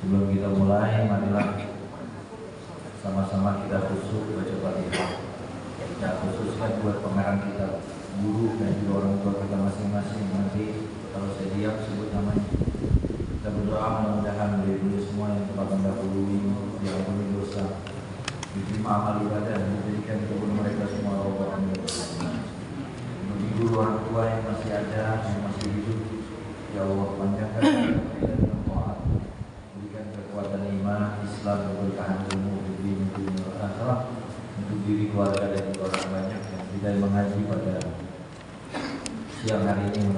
Sebelum kita mulai, marilah sama-sama kita khusyuk baca Fatihah. Ya, khususnya buat pengarang kita, guru dan juga orang tua kita masing-masing. Nanti kalau saya diam sebut namanya. Kita berdoa mudah-mudahan dari dulu semua yang telah mendahului diampuni dosa, diterima amal ibadah dan diberikan kepada mereka semua Allah. Bagi guru orang tua yang masih ada, yang masih hidup, ya Allah panjangkan dan taat, berikan kekuatan iman, Islam, keberkahan ilmu, dunia akhirat untuk diri keluarga dan juga orang banyak yang tidak mengaji pada siang hari ini.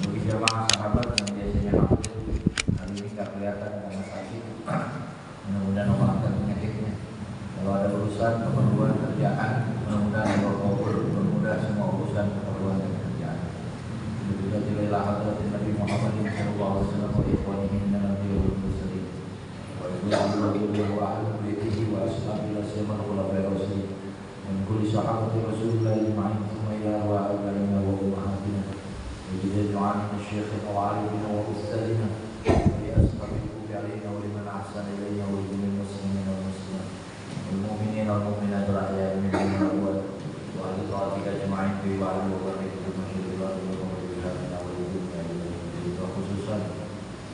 Bagi jamaah sahabat yang biasanya hadir hari ini tidak kelihatan karena sakit, mudah-mudahan Allah angkat penyakitnya. Kalau ada urusan keperluan kerjaan, mudah-mudahan Allah mempermudah semua urusan keperluan dan kerjaan. Juga jadilah hadirat Nabi Muhammad sallallahu alaihi wasallam wa ikhwanihi min al-anbiya'i mursalin. Wa sallallahu wa ala alihi wa ashabihi wasallam wa barakaatuh. Min kulli sahabati Rasulillah ma'in thumma ila wa abaina wa ummahatina. Wa ja'alna syaikhan wa 'alimina wa ustadina bi ashabihi alaina wa liman ahsana ilayna wa lil muslimina wal muslimat. Wal mu'minina wal mu'minat al-ahya'i minhum wal amwat. Wa ala ta'atika jama'in fi ba'd wa barakatuh masyaallah. Khususan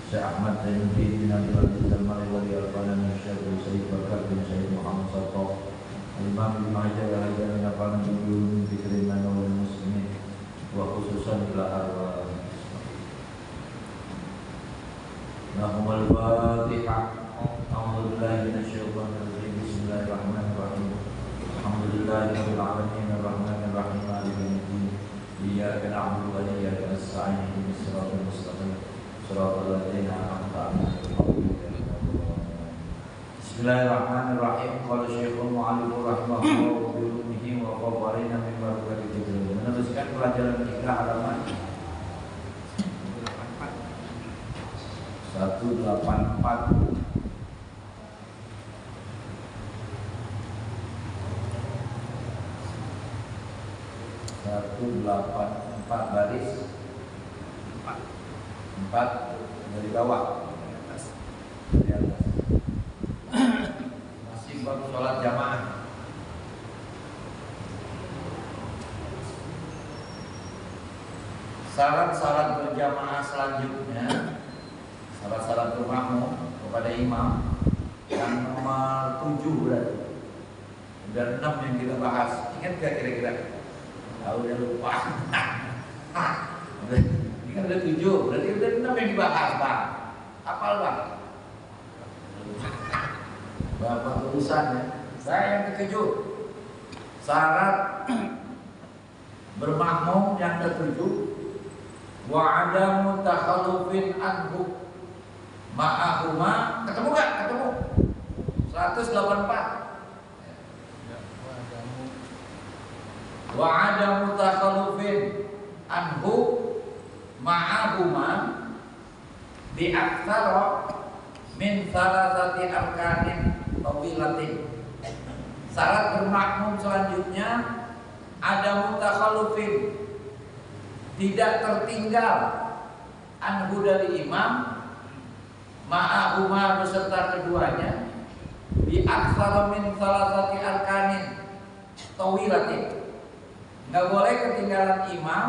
Syekh Ahmad Zainuddin bin Abdul Aziz Al-Marwali Al-Qanani, Syekh Sayyid Bakar bin Syekh Muhammad Sattaf, Imam bin Majah Al-Hajar bin Afan bin Yulun Fikrin Manawal Muslimin, wa khususan ila arwah Nahumul Fatihah. A'udzubillahi minasyaitonir rajim. Bismillahirrahmanirrahim. Alhamdulillahirabbil alamin arrahmanir rahim maliki yaumiddin. Iyyaka na'budu wa iyyaka nasta'in ihdinas siratal mustaqim siratal ladzina an'amta 'alaihim. Bismillahirrahmanirrahim. Qala Syekhul Mu'allim rahimahullah wa bi ulumuhi wa qawarina min barakati dzikr. Meneruskan pelajaran kita halaman 184. Baris 4 dari bawah dari atas. Masih bab sholat jamaah. Syarat-syarat berjamaah selanjutnya, syarat-syarat bermakmum kepada imam yang nomor 7 berarti. Udah 6 yang kita bahas. Ingat gak kira-kira? Udah lupa. Ini kan udah 7, berarti udah 6 yang dibahas, Bang. Hafal, Bang? Bapak urusan ya. Saya yang ke-7. Syarat bermakmum yang ke-7, wa adamu takhallufin anhu ma'ahuma. Ketemu gak? Ketemu. 184. Wa adamu takhallufin anhu ma'ahuma bi aktsara min salasati arkanin tawilatin. Syarat bermakmum selanjutnya ada mutakhallufin, tidak tertinggal anhu dari imam ma'ahuma beserta keduanya bi aktsara min salasati arkanin tawilatin. Nggak boleh ketinggalan imam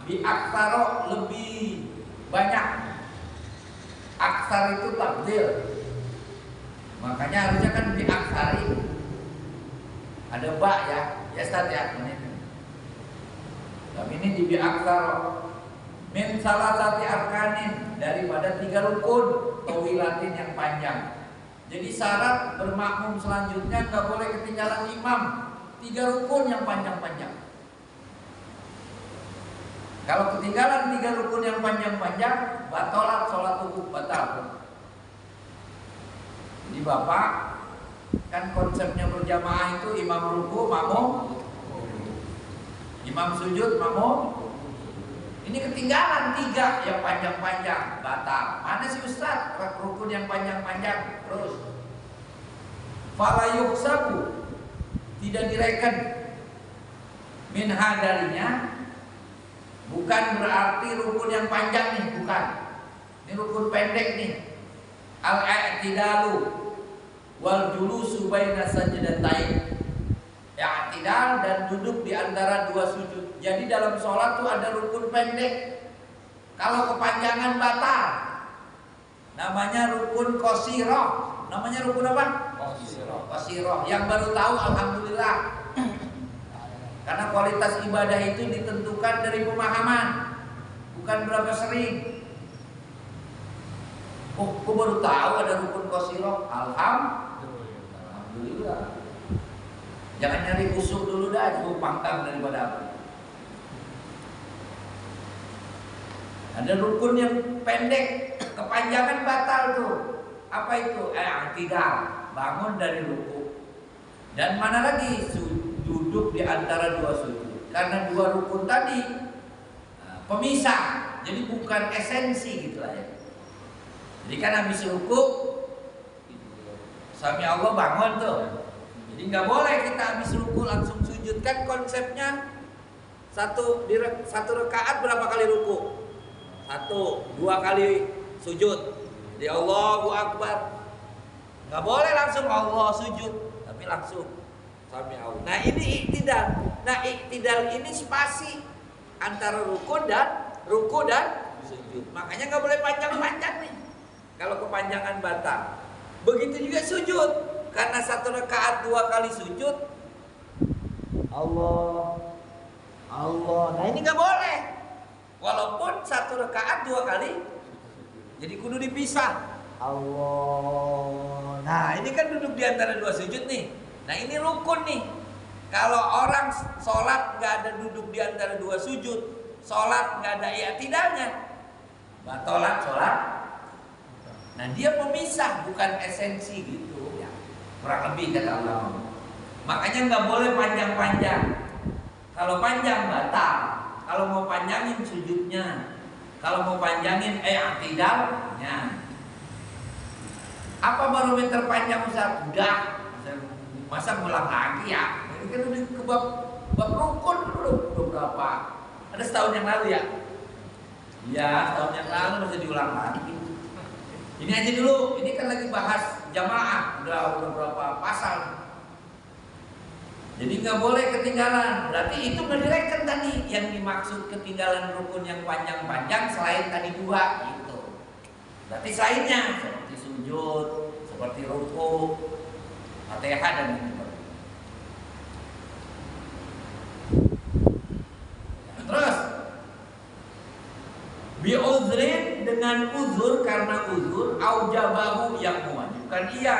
di aksaro lebih banyak. Aksar itu takdir, makanya harusnya kan di aksari. Ada ba ya, ya Ustaz ya. Tapi ini di aksaro min salah satu arkanin, daripada 3 rukun tawilatin yang panjang. Jadi syarat bermakmum selanjutnya nggak boleh ketinggalan imam 3 rukun yang panjang-panjang. Kalau ketinggalan 3 rukun yang panjang-panjang, batalat sholat wukuf, batal. Jadi Bapak, kan konsepnya berjamaah itu imam ruku, makmum, imam sujud, makmum. Ini ketinggalan 3 yang panjang-panjang, batal. Mana sih Ustaz rukun yang panjang-panjang? Terus fala yuhsabu, tidak direken minha darinya. Bukan berarti rukun yang panjang nih, bukan. Ini rukun pendek nih. Al-i'tidalu wal julusu baina sajdatain. I'tidal dan duduk di antara dua sujud. Jadi dalam sholat tuh ada rukun pendek. Kalau kepanjangan batal. Namanya rukun qasirah. Namanya rukun apa? Qasirah. Yang baru tahu alhamdulillah. Karena kualitas ibadah itu ditentukan dari pemahaman, bukan berapa sering. Oh, aku baru tahu ada rukun qasirah. Alhamdulillah. Jangan nyari usuk dulu dah, cukup pangkal daripada apa. Ada rukun yang pendek, kepanjangan batal tuh. Apa itu? I'tidal, bangun dari ruku. Dan mana lagi? Duduk di antara dua sujud. Karena dua rukun tadi pemisah, jadi bukan esensi gitu lah ya. Jadi kan habis ruku, sami Allah bangun tuh. Jadi nggak boleh kita habis ruku langsung sujud, kan konsepnya satu rakaat berapa kali ruku? 1, 2 kali sujud. Jadi Allahu Akbar. Nggak boleh langsung Allah sujud, tapi langsung sami Allah. Nah ini iktidal. Nah iktidal ini spasi antara ruku dan sujud. Makanya nggak boleh panjang-panjang nih. Kalau kepanjangan batal. Begitu juga sujud. Karena 1 rakaat 2 kali sujud, Allah. Nah ini nggak boleh. Walaupun 1 rakaat 2 kali, jadi kudu dipisah. Allah. Nah ini kan duduk di antara 2 sujud nih. Nah ini rukun nih. Kalau orang sholat nggak ada duduk di antara 2 sujud, sholat nggak ada i'tidalnya, batalan sholat. Nah dia pemisah, bukan esensi gitu. Kurang lebih kata Allah. Makanya nggak boleh panjang-panjang. Kalau panjang batal. Kalau mau panjangin sujudnya. Kalau mau panjangin i'tidalnya. Apa barometer panjang Ustaz? Udah. Masa ngulang lagi ya? Ini kan udah ke bab rukun udah berapa? Ada setahun yang lalu ya? Iya, setahun yang lalu masih diulang lagi. Ini aja dulu, ini kan lagi bahas jamaah, udah berapa pasal. Jadi nggak boleh ketinggalan. Berarti itu nggak direken tadi yang dimaksud ketinggalan rukun yang panjang-panjang selain tadi 2 gitu. Berarti selainnya seperti sujud, seperti ruku, Fatihah dan gitu. Terus bi'udhrin dengan uzur, karena uzur aujabahu yang mewajibkan ia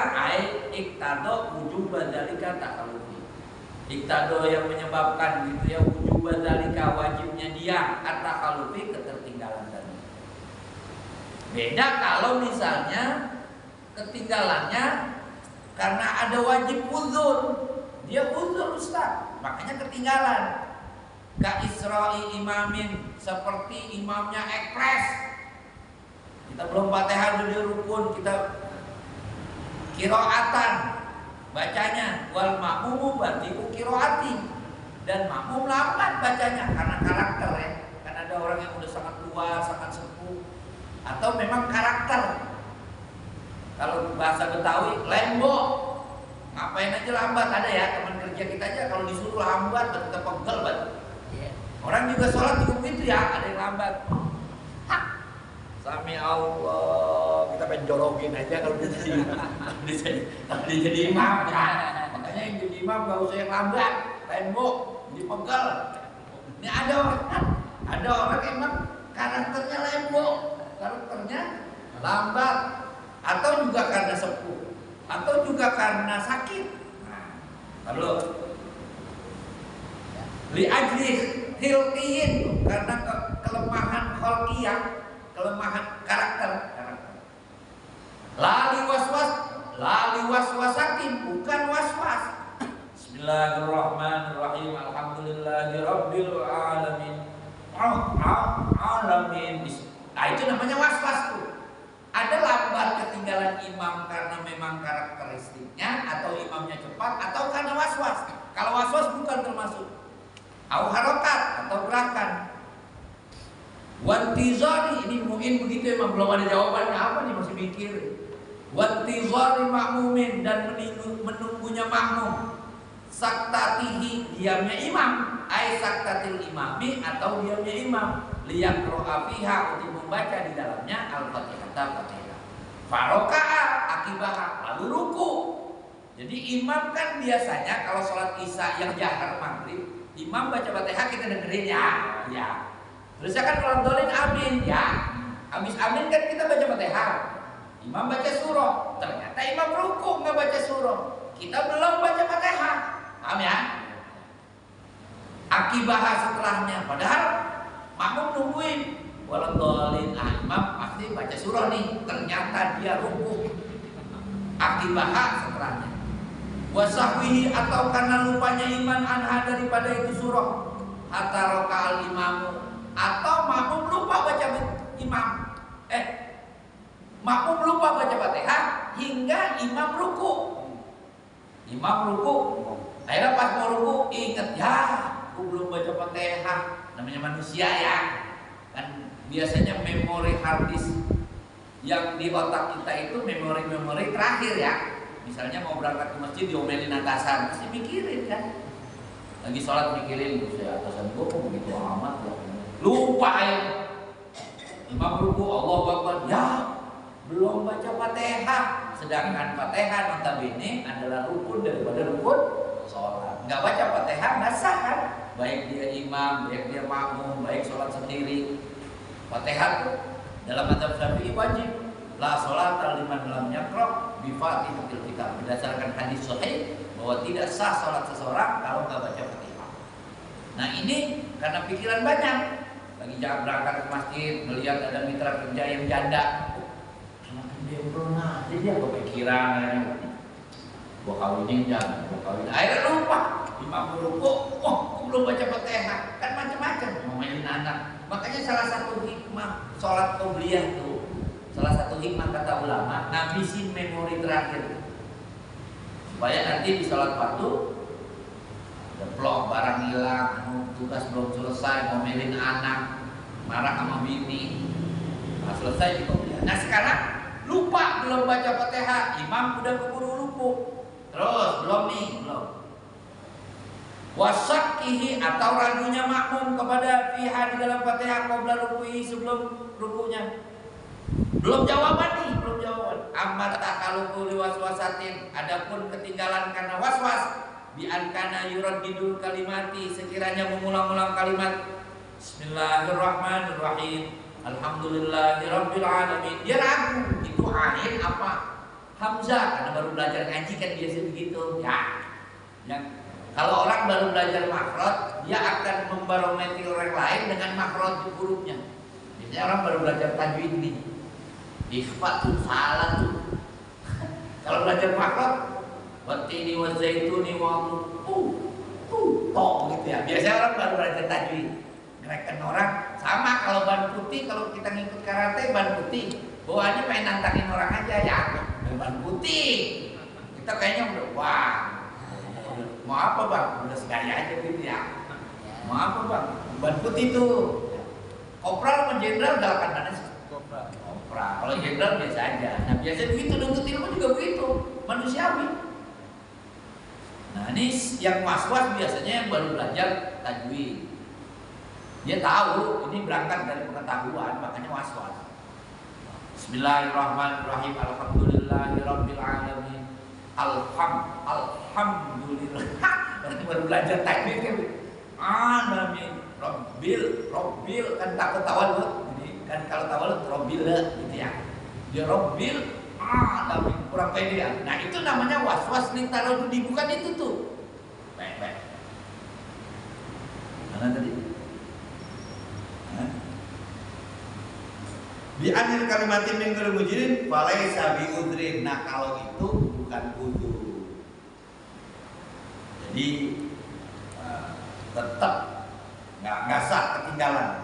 iktado wujub dzalika ta'alluqi. Iktado yang menyebabkan gitu ya wujub dzalika wajibnya dia at-takhallufi ketertinggalan tadi. Beda kalau misalnya ketinggalannya karena ada wajib uzur. Dia uzur Ustaz, makanya ketinggalan. Ka Isra'i imamin, seperti imamnya ekspres. Kita belum Fatihah dulu rukun, kita qiraatan bacanya, wal makmumu batiku qiraati, dan makmum lambat bacanya karena karakter ya. Kan ada orang yang udah sangat tua, sangat sepuh, atau memang karakter. Kalau bahasa Betawi lembo, ngapain aja lambat. Ada ya teman kerja kita aja kalau disuruh lambat kita pegel banget. Orang juga sholat juga begitu ya, ada yang lambat. Sami Allah, kita penjorokin aja kalau dia jadi imam ya. Makanya yang jadi imam gak usah yang lambat, tembok, jadi pegel. Ini ada orang emang karakternya lembok, karakternya lambat, atau juga karena sepuh, atau juga karena sakit. Lalu li ajli khilqiyin, karena kelemahan kholqiyah, kelemahan karakter. Lali waswasatin, bukan waswas. Bismillahirrahmanirrahim. Alhamdulillahirabbil alamin. Nah itu namanya waswas tuh. Ada lambat ketinggalan imam karena memang karakteristiknya, atau imamnya cepat, atau karena waswas. Kalau waswas bukan termasuk. Au harokat atau gerakan. Wantizari, ini mungkin begitu emang belum ada jawabannya apa nih, masih mikir. Wantizari makmumin, dan menunggunya makmum. Saktatihi, diamnya imam, ai saktatil imami, atau diamnya imam, liyaqra'a fiha, untuk membaca di dalamnya al-Fatihah. Faroka'a akibaha, lalu ruku. Jadi imam kan biasanya kalau sholat isya yang jahar maghrib, imam baca Fatihah kita dengerin ya. Terus kan kalau dolin amin ya. Habis amin kan kita baca Fatihah. Imam baca surah, ternyata imam ruku nggak baca surah. Kita belum baca Fatihah. Paham ya? Akibah setelahnya, padahal makmum nungguin. Walau dolin, imam pasti baca surah nih. Ternyata dia ruku. Akibah setelahnya. Wasahwihi, atau karena lupanya iman anha daripada itu surah. Hatta roka'al imamu, atau makmum lupa baca imam. Makmum lupa baca Fatihah hingga imam ruku. Imam ruku, akhirnya pas mau ruku ingat, ya aku belum baca Fatihah. Namanya manusia ya, kan biasanya memori hard disk yang di otak kita itu memori-memori terakhir ya. Misalnya mau berangkat ke masjid diomelin atasan, pasti mikirin kan. Lagi sholat mikirin, saya atasan gua kok begitu amat ya. Lupa ya. Imam ruku, Allahu Akbar, ya belum baca Fatihah. Sedangkan Fatihah notabene adalah rukun daripada rukun sholat. Nggak baca Fatihah nggak sah kan? Baik dia imam, baik dia makmum, baik sholat sendiri. Fatihah tuh dalam mazhab Syafi'i wajib. La sholat liman lam yaqra bi Fatihatil Kitab. Berdasarkan hadis sahih bahwa tidak sah sholat seseorang kalau nggak baca Fatihah. Nah ini karena pikiran banyak. Lagi jangan berangkat ke masjid, melihat ada mitra kerja yang janda. Dia pernah, jadi dia kepikiran gua kawinin jangan, gua kawin. Akhirnya lupa, imam ruku, aku belum baca Fatihah. Kan macam-macam, mau mainin anak. Makanya salah satu hikmah sholat qobliyah tuh, salah satu hikmah kata ulama, ngabisin memori terakhir supaya nanti di sholat fardu ada blok barang hilang, tugas belum selesai, ngomelin anak, marah sama bini, nah, selesai di qobliyah. Nah sekarang lupa belum baca Fatihah, imam udah keburu ruku, terus belum. Wasyakihi, atau ragunya makmum kepada fiha di dalam Fatihah qabla ruku'i, sebelum rukunya. Belum jawaban. Amma takaluku liwaswasatin, adapun ketinggalan karena waswas, bi ankana yuraddidul kalimati, sekiranya mengulang-ulang kalimat Bismillahirrahmanirrahim, Alhamdulillahirabbil alamin. Dia ragu itu ain apa hamzah, karena baru belajar ngaji kan biasa begitu ya. Yang kalau orang baru belajar makhraj, dia akan membarometri orang lain dengan makhraj hurufnya. Biasanya orang baru belajar tajwid nih, ikhfa tuh salah tuh. Kalau belajar makhraj, watini wa zaituni wa to gitu ya. Biasanya orang baru belajar tajwid. Ngereken orang sama kalau ban putih, kalau kita ngikut karate ban putih, bawaannya main nantangin orang aja ya. Ban putih. Kita kayaknya udah wah. Mau apa bang? Udah segaya aja gitu ya. Mau apa bang? Ban putih tuh. Kopral sama jenderal galakan mana sih? Kopral. Kalau jenderal biasa aja. Nah biasanya begitu, nuntut ilmu juga begitu, manusiawi. Nah ini yang was-was biasanya yang baru belajar tajwid. Dia tahu ini berangkat dari pengetahuan, makanya was-was. Bismillahirrahmanirrahim. Alhamdulillahirabbil alamin. Alhamdulillah. Orang baru belajar tajwid kan. Alamin. Robbil kan tak ketahuan loh. Jadi kan kalau tahu robbil gitu ya. Dia robbil alamin, kurang pede ya. Nah itu namanya was-was lintarodi, bukan itu tuh. Baik. Mana tadi? Bi anil kalimatin min ghairi mujrin falaisa bi udrin. Nah kalau itu bukan udzur. Jadi tetap nggak sah ketinggalan.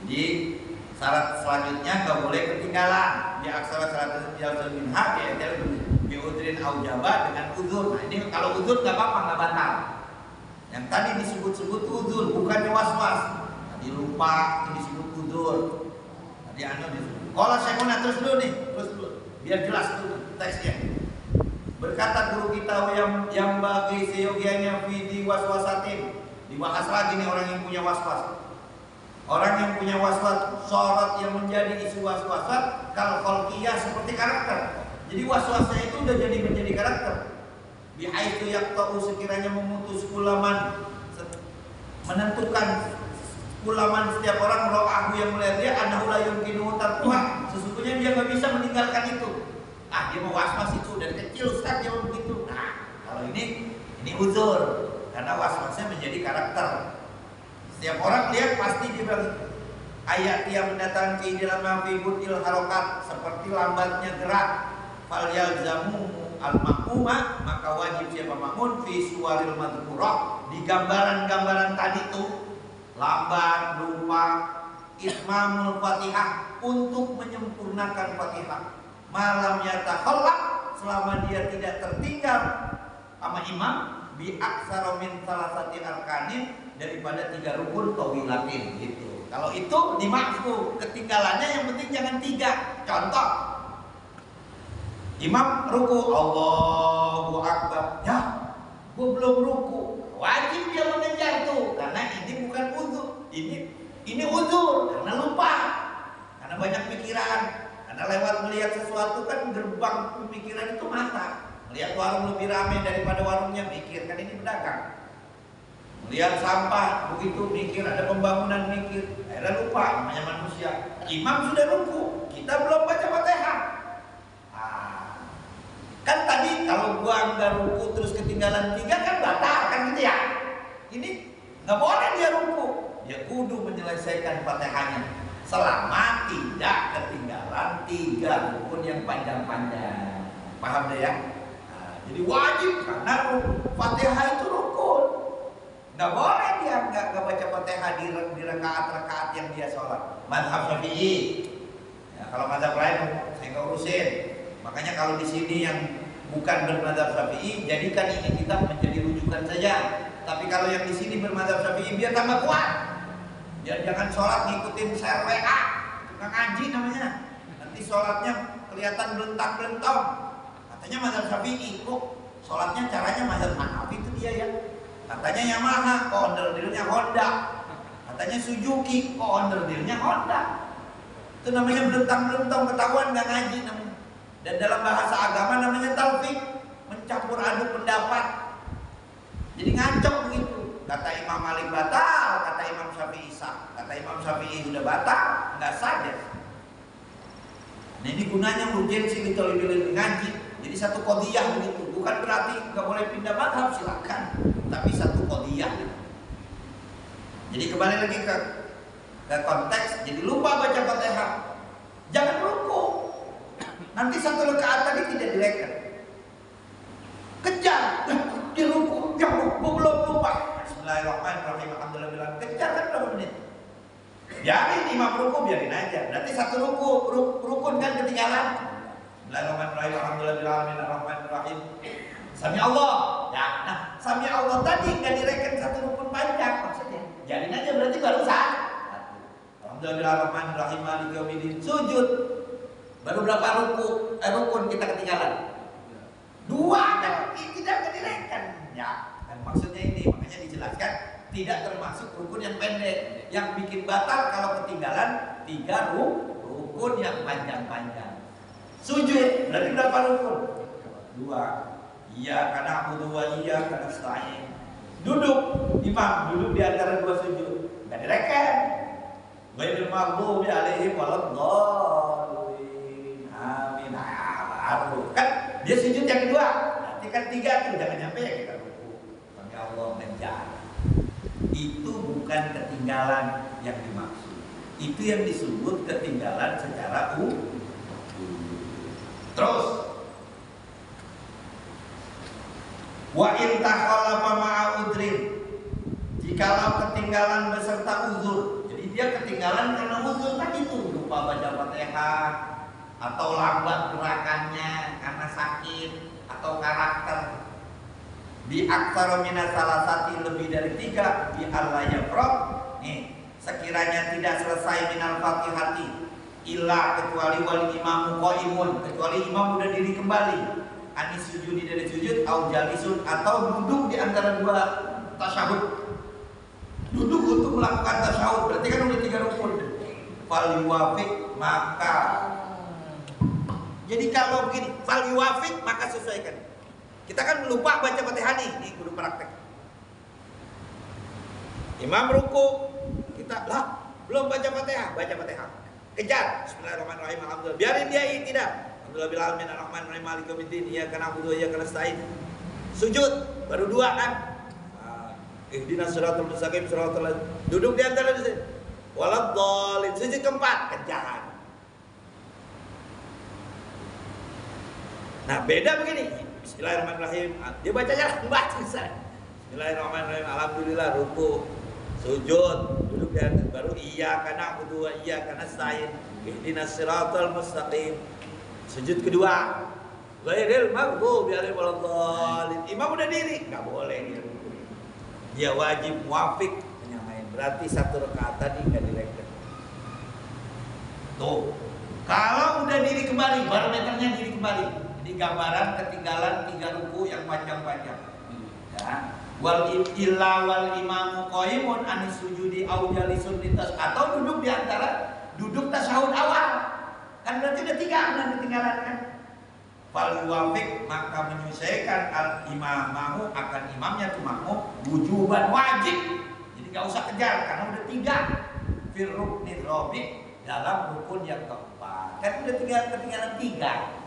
Jadi syarat selanjutnya nggak boleh ketinggalan. Di aksara syarat jalsul minha bi udrin aujaba, dengan udzur. Nah ini kalau udzur nggak apa-apa, nggak batal. Yang tadi disebut-sebut udzur, bukannya was-was. Tadi lupa, ini disebut udzur. Tadi disebut. Kalau saya mau terus dulu nih, biar jelas tuh teksnya. Berkata guru kita yang bagi seyogianya fidi waswasatin. Dibahas lagi nih orang yang punya waswas. Orang yang punya waswas, sorot yang menjadi isu waswasan kalau kholqiyah seperti karakter. Jadi waswasnya itu udah menjadi karakter. Bihaitu yaqta'u sekiranya memutus kulaman, menentukan kulaman setiap orang ro'ahu yang melihat dia anahu la yumkinu tarkuha. Sesungguhnya dia nggak bisa meninggalkan itu. Ah, dia mau waswas itu dari kecil Ustaz dia begitu. Nah, kalau ini uzur karena waswasnya menjadi karakter. Setiap orang lihat pasti dia bilang ayat yang mendatangkan ke dalam mafibudil harokat seperti lambatnya gerak. Fal yalzamu al-ma'muma, maka wajib siapa makmun fi suwaril madhkurah, di gambaran-gambaran tadi tuh lambat, lupa, itmamul Fatihah, untuk menyempurnakan Fatihah. Malam yatakhallaq, selama dia tidak tertinggal sama imam bi aksara min salasati arkanin, daripada 3 rukun tawilatin gitu. Kalau itu dimaksud ketinggalannya yang penting jangan 3. Contoh, imam ruku, Allahu Akbar, ya gua belum ruku, wajib dia mengejar tuh, karena ini bukan uzur, ini uzur karena lupa, karena banyak pikiran, karena lewat melihat sesuatu kan gerbang pemikiran itu mata, melihat warung lebih ramai daripada warungnya, mikir kan ini pedagang, melihat sampah begitu mikir, ada pembangunan mikir, akhirnya lupa, namanya manusia. Imam sudah ruku, kita belum baca Fatihah. Kan tadi kalau gua nggak ruku terus ketinggalan 3 kan batal kan gitu ya. Ini nggak boleh dia ruku, dia kudu menyelesaikan Fatihahnya selama tidak ketinggalan 3 rukun yang panjang-panjang. Paham deh ya? Nah, jadi wajib karena Fatihah itu rukun. Nggak boleh dia nggak baca Fatihah di rakaat-rakaat yang dia sholat. Mazhab Syafi'i. Ya, kalau mazhab lain saya nggak urusin. Makanya kalau di sini yang bukan bermadzhab Syafi'i, jadikan ini kitab menjadi rujukan saja. Tapi kalau yang di sini bermadzhab Syafi'i, biar tambah kuat. Biar jangan sholat ngikutin share WA, tukang ngaji namanya. Nanti sholatnya kelihatan belentang-belentong. Katanya mazhab Syafi'i, kok sholatnya caranya mazhab Hanafi itu dia ya. Katanya Yamaha, kok onderdilnya Honda. Katanya Suzuki, kok onderdilnya Honda. Itu namanya belentang-belentong, ketahuan nggak ngaji namanya. Dan dalam bahasa agama namanya taufik, mencampur aduk pendapat. Jadi ngancok begitu. Kata Imam Malik batal, kata Imam Syafi'i sah. Kata Imam Syafi'i sudah batal, nggak sah deh. Nah ini gunanya urgensi gitu lebih ngaji. Jadi satu qadhiyah begitu. Bukan berarti nggak boleh pindah mazhab, silakan. Tapi satu qadhiyah. Jadi kembali lagi ke konteks. Jadi lupa baca Fatihah. Jangan ruku. Nanti 1 rakaat tadi tidak direken. Kejar, di ruku, belum lupa. Bismillahirrahmanirrahim. Alhamdulillah. Kejar kan berapa menit? Biarin imam ruku, biarin aja. Nanti 1 rukun kan ketinggalan. Bismillahirrahmanirrahim. Alhamdulillahirrahmanirrahim. Sami Allah. Ya, nah Sami Allah tadi nggak direken 1 rukun panjang maksudnya. Biarin aja berarti baru sah. Alhamdulillahirrahmanirrahim. Maliki yaumiddin. Sujud. Baru berapa rukun kita ketinggalan? 2 dan tidak direken. Ya, dan maksudnya ini makanya dijelaskan tidak termasuk rukun yang pendek. Yang bikin batal kalau ketinggalan 3 rukun yang panjang-panjang. Sujud berarti berapa rukun? 2. Iya karena aku 2 iya karena nasta'in. Duduk, imam duduk di antara 2 sujud. Enggak direken. Ghairil maghdubi alaihim waladdallin. Amin. Baru kan dia sujud yang 2. Nanti kan 3 tuh jangan nyampe ya kita ruku. Sami Allah menjar. Itu bukan ketinggalan yang dimaksud. Itu yang disebut ketinggalan secara Terus wa in takhalafa ma'a udrin, jikalau ketinggalan beserta uzur. Jadi dia ketinggalan karena uzur tadi itu, lupa baca Fatihah atau lambat gerakannya karena sakit atau karakter. Bi aktsara min salasati, lebih dari 3, bi alla yafraq. Nih, sekiranya tidak selesai minal Fatihati, illa kecuali wal imamu qaimun, kecuali imam udah diri kembali, anis sujudi dari sujud, au jalisun atau duduk di antara dua tasyahud, duduk untuk melakukan tasyahud, berarti kan udah 3 rukun. Fal yuwafiq, maka jadi kalau begini, fal yuwafiq maka sesuaikan. Kita kan lupa baca Fatihah nih kudu praktek. Imam ruku, kita lah belum baca Fatihah, baca Fatihah. Kejar, bismillahirrahmanirrahim, alhamdulillah. Biarin dia tidak. Alhamdulillah bil alamin arrahmanirrahim maliki yaumiddin iyyaka na'budu wa iyyaka nasta'in. Sujud baru 2 kan? Ihdinas siratal mustaqim siratal ladzina. Duduk di antara di sini. Waladhdallin, sujud keempat, kejar. Nah, beda begini. Bismillahirrahmanirrahim. Dia bacanya lambat selesai. Bismillahirrahmanirrahim. Alhamdulillah ruku, sujud, duduk di atas baru iyyaka na'budu wa iyyaka nasta'in. Ihdinas siratal mustaqim. Sujud kedua. Ghairil maghdubi 'alaihim waladdallin. Imam udah diri, enggak boleh dia. Dia wajib muwafiq menyamain. Berarti 1 rakaat tadi enggak dilengket. Tuh. Kalau udah diri kembali, barometernya diri kembali. Di gambaran ketinggalan 3 ruku yang panjang-panjang. Ya. Wal illa wal imamu qaimun anis sujudi au jalisun litas, atau duduk di antara duduk tasyahud awal. Kan berarti udah 3 yang ketinggalan kan. Fal yuwafiq maka menyesuaikan al imamahu akan imamnya tuh makmum wujuban wajib. Jadi enggak usah kejar karena udah 3 fir ruknir rabi, dalam rukun yang keempat. Kan udah ketinggalan 3.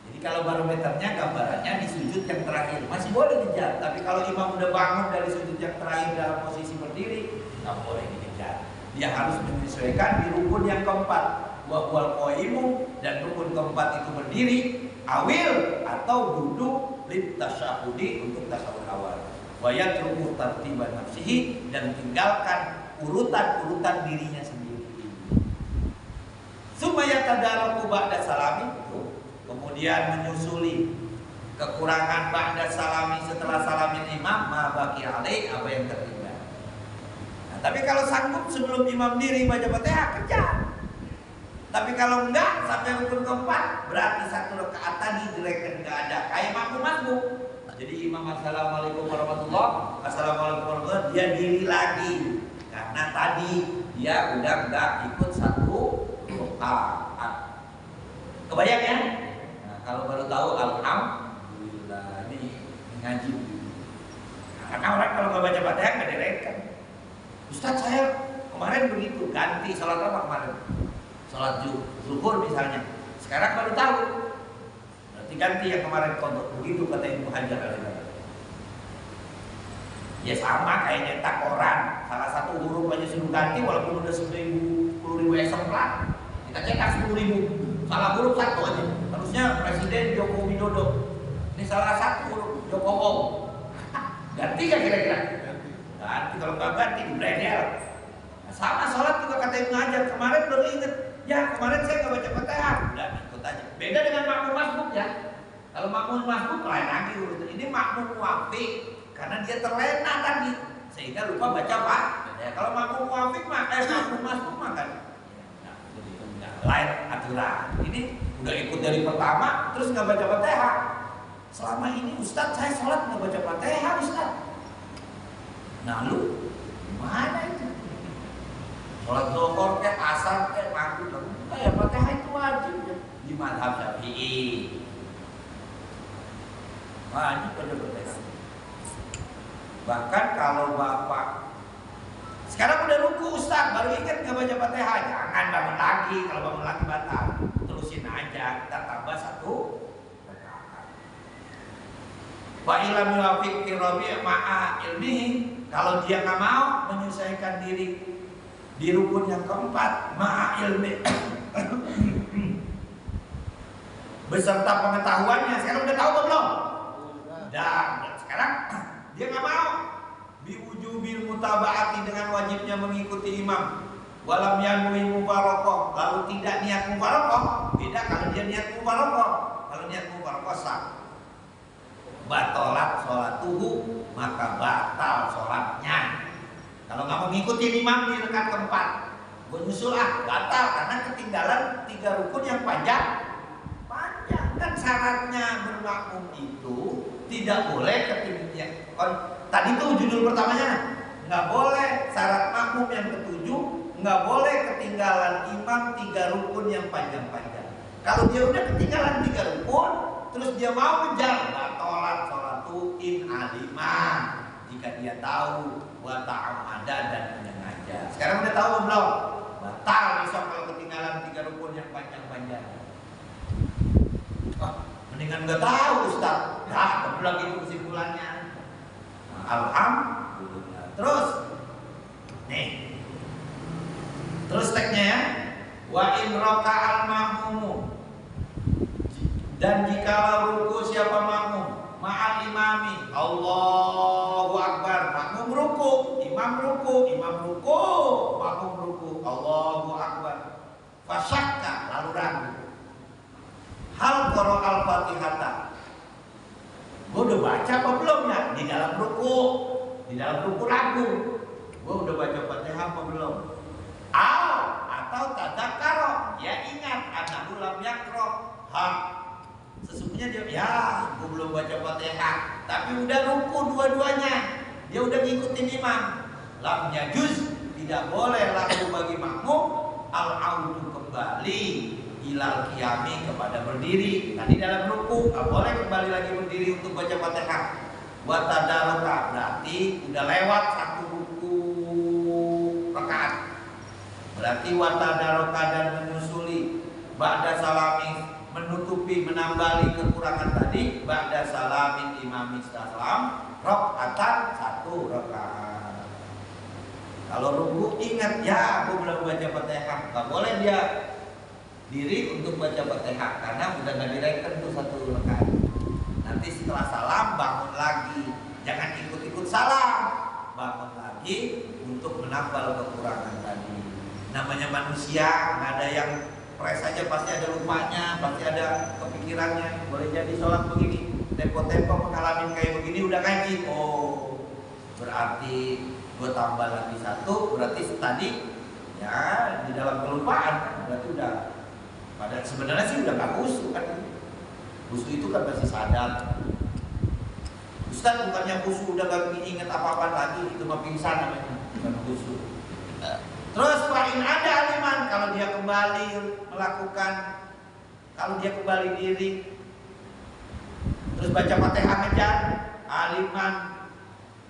Jadi kalau barometernya gambarannya di sujud yang terakhir masih boleh dikejar. Tapi kalau imam udah bangun dari sujud yang terakhir dalam posisi berdiri, nggak boleh dikejar. Dia harus menyesuaikan di rukun yang keempat. Wa huwal qaimu, dan rukun keempat itu berdiri, awil atau duduk lit tasyahudi untuk tasyahud awal. Wa yatruku tartiban nafsihi, dan tinggalkan urutan-urutan dirinya sendiri. Supaya tadaraku ba'da salami, kemudian menyusuli kekurangan ba'da salami setelah salamin imam, ma baqi alai, apa yang tertinggal. Nah, tapi kalau sanggup sebelum imam diri baca Fatihah, kejar. Tapi kalau enggak sampai rukun keempat, berarti 1 rakaat tadi direken enggak ada. Kayak makmum. Jadi imam assalamualaikum warahmatullah, assalamualaikum warahmatullah, dia diri lagi karena tadi dia udah enggak ikut 1 rakaat. Kebayang ya? Nah, kalau baru tahu alhamdulillah ini ngaji. Nah, karena orang kalau nggak baca Fatihah nggak direken. Ustaz, saya kemarin begitu, ganti sholat apa kemarin? Sholat zuhur misalnya. Sekarang baru tahu. Berarti ganti yang kemarin kodok. Begitu kata Ibu Hajar alaihissalam. Ya sama kayak nyetak koran. Salah satu huruf aja suruh ganti walaupun udah 10.000 eksemplar. Kita cetak 10.000. Salah huruf 1 aja. Harusnya Presiden Joko Widodo. Ini salah 1 huruf Jokowi. Ganti gak kira-kira? Ganti, kalau nggak ganti di bredel. Sama sholat juga kata Ibnu Hajar. Kemarin baru inget. Ya kemarin saya nggak baca Fatihah. Udah ikut aja. Beda dengan makmum masbuk ya. Kalau makmum masbuk lain lagi urutan. Ini makmum muwafiq karena dia terlena tadi sehingga lupa baca Fatihah. Kalau makmum muwafiq makmum masbuk makan. Lain aturan. Ini udah ikut dari pertama terus nggak baca Fatihah. Selama ini Ustaz saya sholat nggak baca Fatihah Ustaz. Nah lu gimana itu? Sholat zuhur kayak asar kayak maghrib, kayak Fatihah itu wajib ya. Di mazhab Syafi'i. Wajib pada Fatihah. Bahkan kalau bapak sekarang udah ruku Ustaz, baru ingat nggak baca Fatihah, jangan bangun lagi. Kalau bangun lagi batal, terusin aja. Kita tambah 1 rakaat. Wa ilam yuwafiq fi rabi' ma'a ilmihi, kalau dia nggak mau menyesuaikan diri di rukun yang keempat ma'a ilmi beserta pengetahuannya. Sekarang udah tahu belum? Dan sekarang dia nggak mau biwujubil mutaba'ati, dengan wajibnya mengikuti imam, walam yanwi mubarakah, lalu tidak niat mubarakah. Beda kalau dia niat mubarakah. Kalau niat mubarakah sah. Batalat sholatuhu, maka batal sholatnya. Kalau nggak mau ngikutin imam di rakaat keempat, Gue nyusul batal karena ketinggalan 3 rukun yang panjang. Kan syaratnya bermakmum itu tidak boleh ketinggalan. Tadi tuh judul pertamanya, nggak boleh syarat makmum yang ketujuh, nggak boleh ketinggalan imam 3 rukun yang panjang-panjang. Kalau dia udah ketinggalan 3 rukun, terus dia mau ngejar, batalan sholatu in alimah. Jika dia tahu wa ta'amada dan menyengaja. Sekarang udah tahu belum? Batal besok kalau ketinggalan 3 rukun yang panjang-panjang. Mendingan nggak tahu Ustaz. Nah, belum itu kesimpulannya. Nah, alhamdulillah. Terus, nih, terus teksnya ya. Wa in raka'al mahmumu, dan jikalau ruku siapa makmum ma'al imami, Allahu Akbar, makmum ruku, imam ruku, makmum ruku, Allahu Akbar, fasyakka, lalu ragu, hal qara al-fatihata, gue udah baca apa belum ya? Di dalam ruku ragu, gue udah baca Fatihah apa belum? Atau tadzakara, ya ingat anahu lam yaqra, sesungguhnya dia gue belum baca Fatihah, tapi udah ruku dua-duanya, dia udah ngikutin imam. Lam yajuz, tidak boleh laku bagi makmum al-audu, kembali ilal qiyami, kepada berdiri. Tadi dalam ruku nggak boleh kembali lagi berdiri untuk baca Fatihah. Wa tadaruka, berarti udah lewat 1 ruku rakaat. Berarti wa tadaruka, dan menyusuli ba'da salami, menutupi, menambali kekurangan tadi, ba'da salamin imam salam, rakaatan 1 rakaat. Kalau ruku ingat ya, aku belum baca Fatihah, nggak boleh dia diri untuk baca Fatihah karena udah nggak direken tuh 1 rakaat. Nanti setelah salam bangun lagi, jangan ikut-ikut salam, bangun lagi untuk menambal kekurangan tadi. Namanya manusia, nggak ada yang fresh aja, pasti ada lupanya, pasti ada kepikirannya. Boleh jadi sholat begini, tempo-tempo pengalaman kayak begini udah ngaji. Oh, berarti gue tambah lagi 1, berarti tadi ya di dalam kelupaan, berarti udah. Padahal sebenarnya sih udah nggak khusyuk kan. Khusyuk itu kan masih sadar. Ustaz bukannya khusyuk udah gak inget apa-apa lagi, itu mah pingsan namanya, bukan khusyuk. Terus paling ada aliman, kalau dia kembali melakukan, kalau dia kembali diri, terus baca Fatihah ngejar, aliman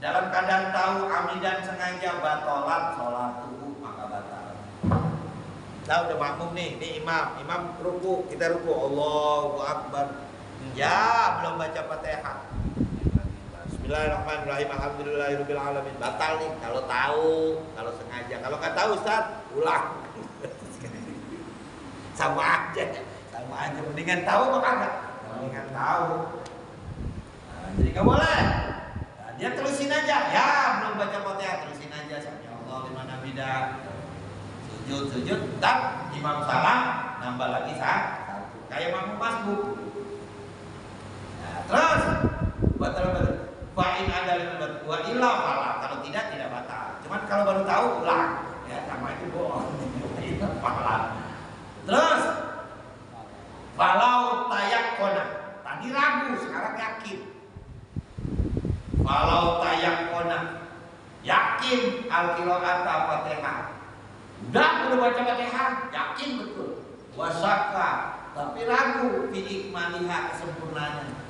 dalam keadaan tahu amidan sengaja, batalan sholatuhu, maka batal. Nah udah makmum nih, ini imam ruku, kita ruku, Allahu Akbar. Ya belum baca Fatihah. Bismillahirrahmanirrahim, alhamdulillahirabbil alamin. Batal nih kalau tahu, kalau sengaja. Kalau nggak tahu Ustaz, ulang. Sama aja. Mendingan tahu apa kagak? Mendingan tahu. Nah, jadi nggak boleh. Nah, dia terusin aja. Ya belum baca Fatihah, terusin aja. Sami Allah liman hamidah. Sujud, tak imam salam, nambah lagi 1. Kayak makmum masbuk. Nah, terus batal. Fa'in ada liman wa illa fala, kalau tidak batal. Cuman kalau baru tahu ulang, ya sama aja bohong. Itu fala. Terus falau tayakkona, tadi ragu, sekarang yakin. Falau tayakkona, yakin al-qira'ata Fatihah. Udah baca Fatihah, yakin betul. Wasaka, tapi ragu fi ikmaliha, kesempurnaannya.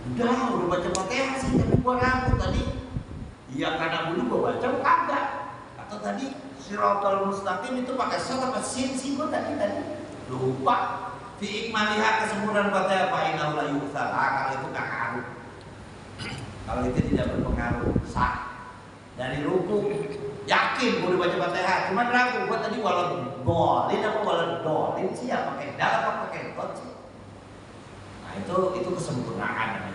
Udah baca Fatihah sih, tapi gua ragu tadi. Iya karena dulu gua baca kagak. Atau tadi Shiratal Mustaqim itu pakai shad apa sin sih gua tadi lupa. Fi ikmaliha, kesempurnaan Fatihah, fa innahu la yu'thar. Kalau itu enggak ngaruh. Kalau itu tidak berpengaruh, sah. Dari ruku yakin gua udah baca Fatihah, cuman ragu gua tadi walau dolin sih ya, pakai dal apa pakai dot sih. Nah itu kesempurnaan namanya.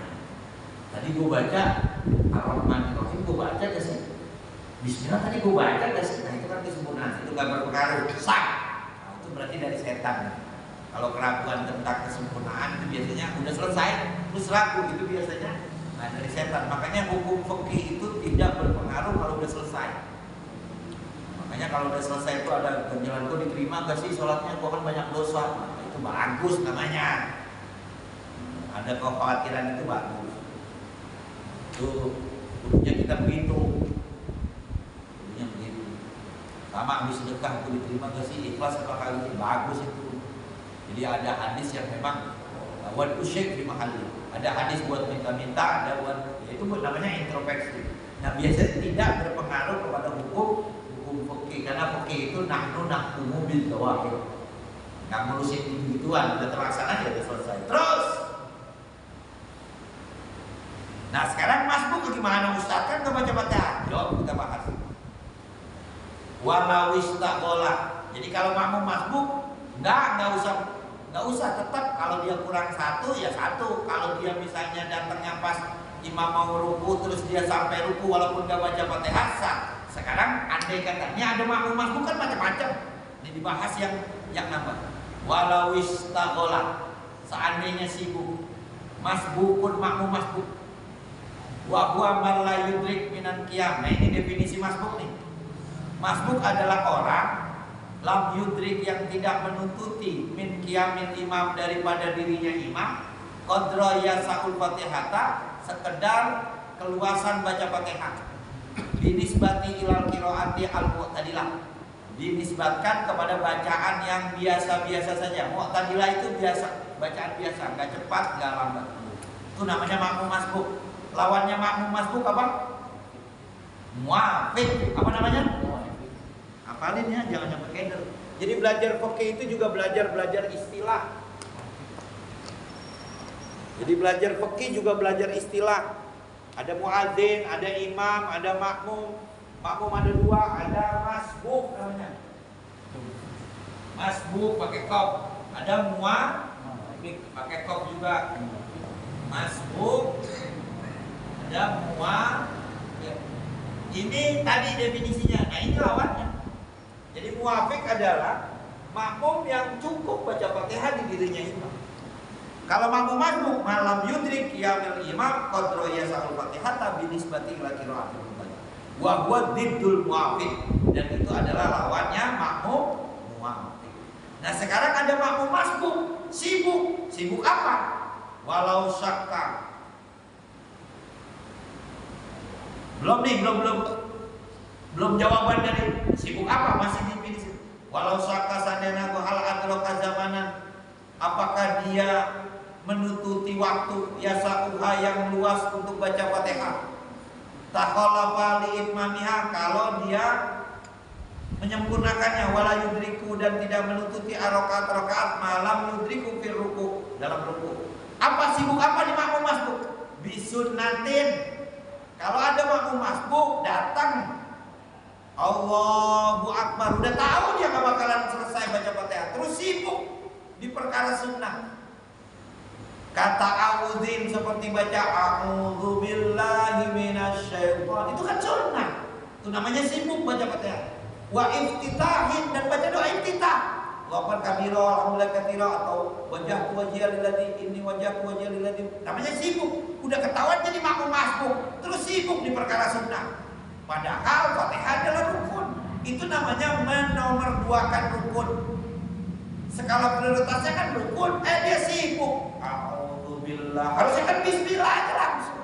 Tadi gue baca Ar-Rahmanir-Rahim, gue baca gak sih? Bismillah tadi gue baca gak sih? Nah itu kan kesempurnaan, itu gak berpengaruh, sah. Nah itu berarti dari setan. Kalau keraguan tentang kesempurnaan itu biasanya udah selesai, terus ragu, itu biasanya dari setan. Makanya hukum fikih itu tidak berpengaruh kalau udah selesai. Makanya kalau udah selesai itu ada ganjalan, kok diterima gak sih sholatnya, kok kan banyak dosa. Nah, itu bagus namanya. Ada kekhawatiran itu bagus. Itu kudunya kita begitu. Kudunya begitu. Sama habis sedekah itu diterima gak sih, ikhlas apa kali ini, bagus itu. Jadi ada hadis yang memang buat usyik di mahali. Ada hadis buat minta-minta, ada buat, itu namanya introspeksi. Nah biasanya tidak berpengaruh kepada hukum fikih, karena fikih itu nahkumu bil zawahir. Nggak ngurusin gitu-gituan, udah terlaksana ya udah selesai. Terus. Nah sekarang masbuk gimana Ustaz? Kan nggak baca-baca. Yuk kita bahas. Walau istaqola. Jadi kalau makmum masbuk nggak usah, tetap kalau dia kurang satu ya satu. Kalau dia misalnya datangnya pas imam mau ruku terus dia sampai ruku walaupun nggak baca Fatihah sah. Sekarang andai katanya ada makmum masbuk kan macam-macam. Ini dibahas yang nambah. Walau istaqola, seandainya sibuk, masbukun makmum masbuk. Wa huwa man la yudrik minan qiyam. Nah ini definisi masbuk nih. Masbuk adalah orang lam yudrik yang tidak menuntuti min qiyamil imam daripada dirinya imam, qadra yasaul fatihata, sekedar keluasan baca Fatihah. Binisbati ilal qiraati al-mu'tadilah, dinisbatkan kepada bacaan yang biasa-biasa saja. Mu'tadilah itu biasa, bacaan biasa, nggak cepat, nggak lambat. Itu namanya makmum masbuk. Lawannya makmum masbuk apa? Muafiq. Apa namanya? Hafalin ya, jangan sampai keder. Jadi belajar fikih itu juga belajar istilah. Jadi belajar fikih juga belajar istilah. Ada muadzin, ada imam, ada makmum. Makmum ada dua, ada masbuk namanya. Masbuk pakai kop. Ada muafiq pakai kop juga. Masbuk, ada muafiq. Ini tadi definisinya. Nah ini lawannya. Jadi muafiq adalah makmum yang cukup baca Fatihah di dirinya imam. Kalau makmum masbuk malam yudrik qiyamil imam qadra yasaul Fatihah binisbati ila qiraatil mubayyah. Wa huwa diddul muafiq, dan itu adalah lawannya makmum muafiq. Nah, sekarang ada makmum masbuk, sibuk. Sibuk apa? Walau syakka. Belum jawaban dari sibuk apa, masih di sini. Walau syakka sadana hal adraka zamanan, apakah dia menututi waktu yasauha yang luas untuk baca Fatihah. Takhalafa li itmamiha, kalau dia menyempurnakannya, wala yudriku, dan tidak menututi rakaat malam yudriku fil ruku, dalam ruku. Apa sibuk apa di makmum masbuk? Bisunnatin. Kalau ada makmum masbuk datang Allahu Akbar, udah tahu dia gak bakalan selesai baca Fatihah, terus sibuk di perkara sunnah. Kata a'udzin seperti baca a'udzu billahi minasyaitonir, itu kan sunnah. Itu namanya sibuk baca Fatihah. Wa iftitahin, dan baca doa iftitah. Waqad kabira alhamdulillah katsira, atau wajhatu wajhiya lilladzi inni wajhatu wajhiya lilladzi. Namanya sibuk. Udah ketahuan jadi makmum masbuk, terus sibuk di perkara sunnah. Padahal Fatihah adalah rukun. Itu namanya menomorduakan rukun. Skala prioritasnya kan rukun, dia sibuk. A'udzubillah. Harusnya kan bismillah aja langsung.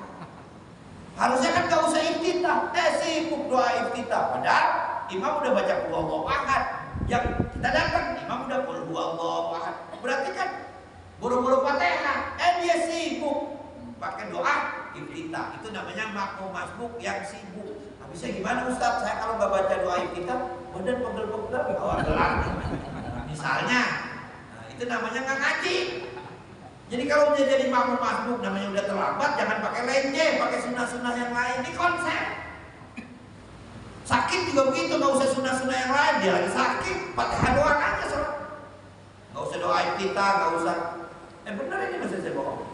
Harusnya kan gak usah iftitah, sibuk doa iftitah. Padahal imam udah baca qul huwallahu ahad. Yang kita datang, imam udah qul huwallahu ahad. Berarti kan buru-buru Fatihah, dia sibuk pakai doa iftitah. Itu namanya makmum masbuk yang sibuk. Bisa gimana Ustaz? Saya kalau nggak baca doa iftitah, badan pegel-pegel, awal gelap. Misalnya, nah, itu namanya nggak ngaji. Jadi kalau dia jadi makmum masbuk, namanya udah terlambat, jangan pakai lenje, pakai sunnah-sunnah yang lain. Ini konsep. Sakit juga begitu, nggak usah sunnah-sunnah yang lain. Dia lagi sakit, Fatihah doang aja sholat. Nggak usah doa iftitah, nggak usah. Benar ini masih saya bohong.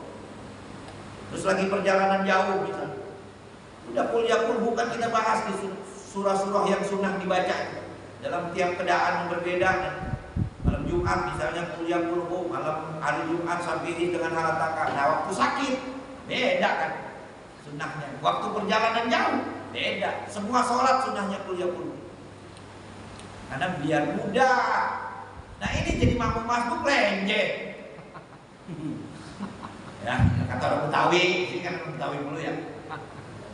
Terus lagi perjalanan jauh misalnya. Udah kuliah pun bukan kita bahas di surah-surah yang sunnah dibaca dalam tiap keadaan yang berbeda. Malam Jumat misalnya kuliah puluh, malam hari Jumat sampai dengan halataka. Nah waktu sakit beda kan sunnahnya. Waktu perjalanan jauh beda. Semua sholat sunnahnya kuliah puluh. karena biar mudah. Nah ini jadi makmum masbuk lenje. Ya, kata orang Betawi, ini kan orang Betawi dulu ya.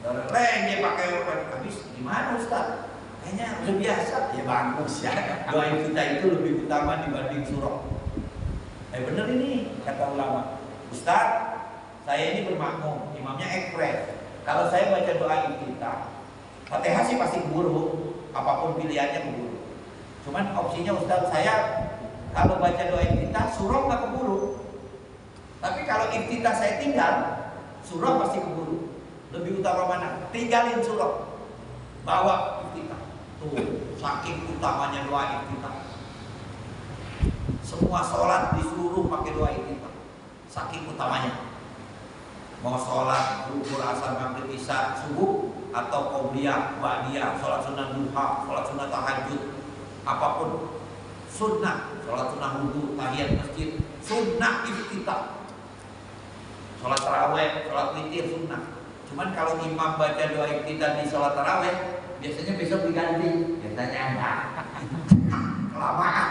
Orang lenje pakai habis gimana Ustaz? Kayaknya udah biasa. Ya bagus ya. Doa kita itu lebih utama dibanding surah. Bener ini kata ulama. Ustaz, saya ini bermakmum, imamnya ekspres. Kalau saya baca doa iftitah, Fatihah sih pasti keburu, apapun pilihannya keburu. Cuman opsinya Ustaz, saya kalau baca doa iftitah, surah nggak keburu. Tapi kalau iftitah saya tinggal, surah pasti keburu. Lebih utama mana? Tinggalin surah, bawa iftitah. Tuh, saking utamanya doa iftitah. Semua sholat disuruh pakai doa iftitah, saking utamanya. Mau sholat zuhur, asar, maghrib, isya, subuh, atau qobliyah, ba'diyah, sholat sunnah duha, sholat sunnah tahajud, apapun sunnah, sholat sunnah wudu, tahiyat masjid, sunnah iftitah, sholat taraweh, sholat witir, sunnah. Cuman kalau imam baca doa iftitah di sholat taraweh, biasanya besok diganti, biasanya enggak, kelamaan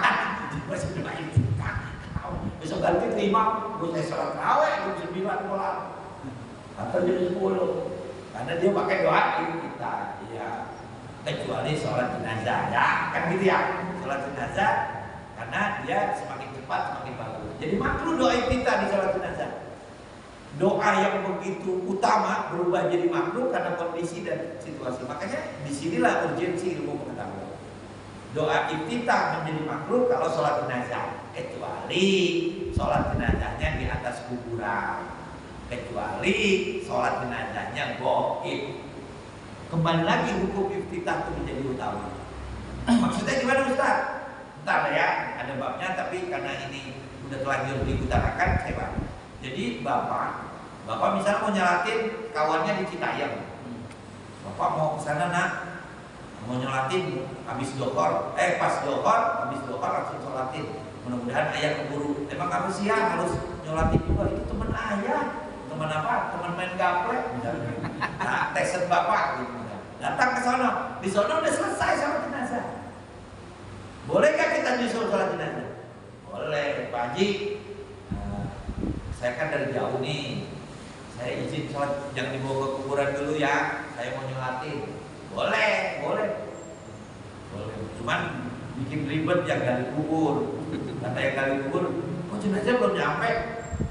baca doa iftitah. Besok ganti ke imam, gue saya sholat taraweh jam 9 pulang atau jam 10, karena dia pakai doa iftitah. Iya, kecuali sholat jenazah ya, kan gitu ya. Sholat jenazah karena dia semakin cepat semakin bagus. Jadi makruh doa iftitah di sholat jenazah. Doa yang begitu utama berubah jadi makruh karena kondisi dan situasi. Makanya disinilah urgensi ilmu pengetahuan. Doa iftitah menjadi makruh kalau sholat jenazah, kecuali sholat jenazahnya di atas kuburan, kecuali sholat jenazahnya gaib. Kembali lagi hukum iftitah itu menjadi utama. Maksudnya gimana Ustaz? Ntar ya, ada babnya, tapi karena ini udah terlanjur diutarakan, saya bahas. Jadi bapak misalnya mau nyalatin kawannya di Citayam. Bapak mau ke sana nak, mau nyolatin habis dohor, pas dohor, habis dohor langsung sholatin. Mudah-mudahan ayah keburu. Emang kamu siang harus nyolatin juga, itu teman ayah. Teman apa? Teman main gaplek. Nah, teset bapak gitu. Datang ke sono, di sono udah selesai sholat jenazah. Bolehkah kita nyusul sholat jenazah? Boleh, Pak Haji. Saya kan dari jauh nih, saya izin sholat, jangan dibawa ke kuburan dulu ya, saya mau nyolatin. Boleh. Cuman bikin ribet yang gali kubur. Kata yang gali kubur, kok jenazah belum nyampe?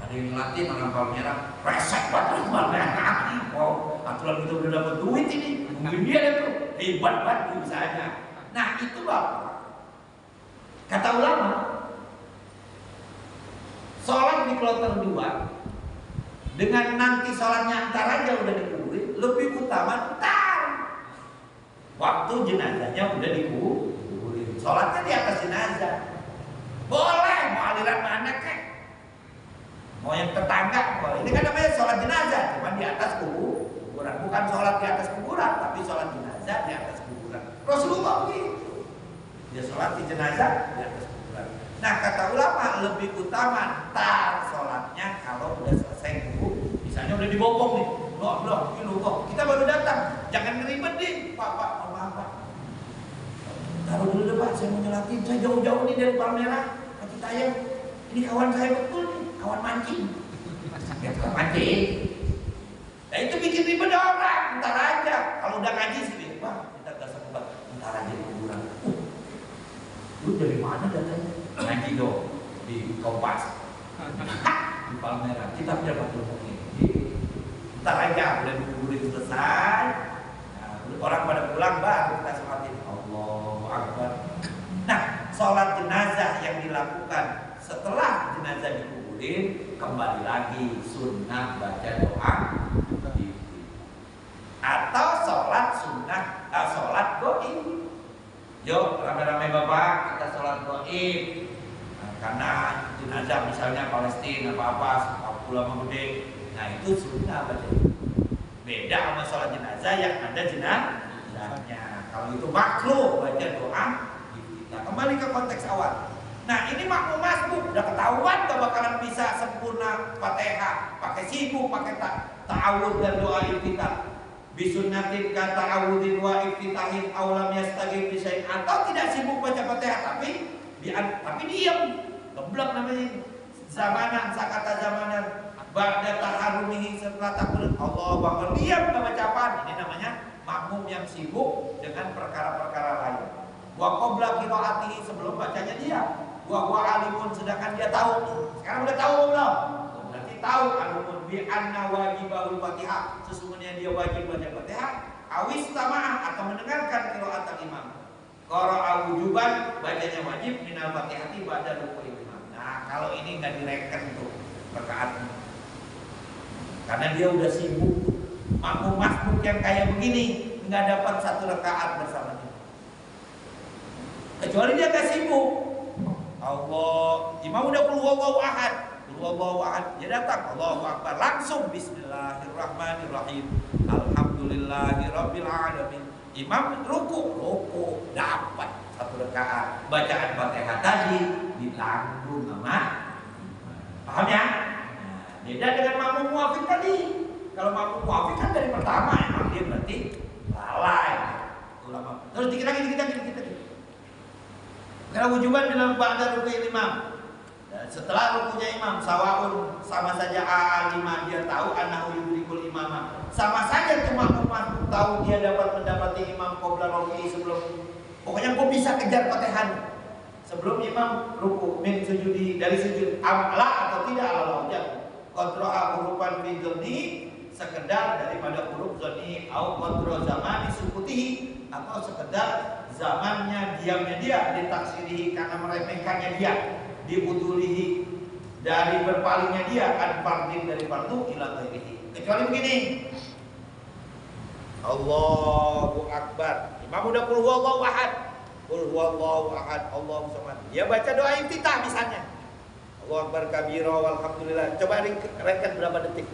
Ada yang nyolatin orang Palmerah, resek banget Palmerah. Oh, aturan kita udah dapat duit ini, mungkin dia itu hebat banget usahanya. Nah itu bapak, kata ulama, sholat di kloter 2 dengan nanti sholatnya ntar aja udah dikuburin, lebih utama ntar waktu jenazahnya udah dikuburin, sholatnya di atas jenazah. Boleh, mau aliran mana kek, mau yang tetangga boleh. Ini kan namanya sholat jenazah, cuma di atas kuburan, bukan sholat di atas kuburan, tapi sholat jenazah di atas kuburan. Rasulullah begitu, dia sholat di jenazah di atas kuburan. Nah kata ulama lebih utama ntar sholatnya kalau udah selesai dulu. Misalnya udah dibopong nih, loh, kita baru datang, jangan ngeribet nih, Pak, maaf Pak. Taruh dulu deh Pak, saya mau nyolatin, saya jauh-jauh nih dari Palmerah, ke Citayam. Ini kawan saya betul nih, kawan mancing. Ya tukang mancing. Nah itu bikin ribet orang, ntar aja. Kalau udah ngaji sih, Pak, kita gak sempat, ntar aja di kuburan. Lu dari mana datanya? Ngaji dong di Kompas di Palmerah, kita dapat ilmu ini. Ntar aja udah dikuburin selesai. Nah, orang pada pulang baru kita sholatin. Allahu Akbar. Nah, sholat jenazah yang dilakukan setelah jenazah dikuburin, kembali lagi sunnah baca doa atau sholat sunnah, sholat goib. Yuk rame-rame bapak kita sholat goib. Nah, karena jenazah misalnya Palestina apa-apa, ulama gede, nah itu sunnah baca. Beda sama sholat jenazah yang ada jenazahnya. Kalau itu makruh baca doa. Nah kembali ke konteks awal. Nah ini makmum masbuk udah ketahuan gak bakalan bisa sempurna Fatihah, pakai sibuk, pakai ta'awud dan doa iftitah. Bisunnatin kata awudin wa iftitahin aulam yastagib bisain, atau tidak sibuk baca Fatihah tapi diam, geblek namanya. Zamanan sakata zamanan ba'da taharumihi, setelah takbir Allahu Akbar diam enggak baca apaan. Ini namanya makmum yang sibuk dengan perkara-perkara lain. Wa qabla qiraatihi, sebelum bacanya dia. Wa huwa alimun, sedangkan dia tahu. Sekarang udah tahu belum? Berarti tahu alimun bi anna wajibul Fatihah, sesungguhnya dia wajib baca Fatihah. Awis tama'ah, atau mendengarkan qiraat imam. Qara'a wujuban, bacanya wajib minal Fatihati ba'da rukui imam. Nah, kalau ini enggak direken tuh rakaat. Karena dia udah sibuk. Makmum masbuk yang kayak begini enggak dapat satu rakaat bersama dia. Kecuali dia enggak sibuk. Allah, imam udah qul huwallahu ahad. Allahu akbar, dia datang Allahu akbar, langsung bismillahirrahmanirrahim, alhamdulillahirabbil alamin. Imam ruku dapat satu rakaat. Bacaan Fatihah tadi ditanggung sama. Paham ya? Beda dengan makmum muafik tadi. Kalau makmum muafik kan dari pertama emang dia berarti lalai. Ulama. Terus dikit lagi. Karena wujuban dalam ba'da rukui imam. Setelah rukunya imam, sawaun, sama saja alimah, dia tahu annahu yudrikul imamah. Sama saja tuh makmum tahu dia dapat mendapati imam qabla ruku'i, sebelum, pokoknya kok bisa kejar Fatihah sebelum imam ruku, min sujudi, dari sujud amla atau tidak ala wajib. Qadra hurufan fi dhanni, sekedar daripada huruf dhanni, au qadra zamani sukutihi, atau sekedar zamannya diamnya dia, ditaksirihi karena meremehkannya dia, dibutulihi dari berpalingnya dia, an fardin dari fardu ila ghairihi. Kecuali begini, Allahu Akbar, imam udah qul huwallahu ahad, Allahu samad, dia baca doa iftitah misalnya, Allahu Akbar kabira walhamdulillah. Coba reken berapa detik.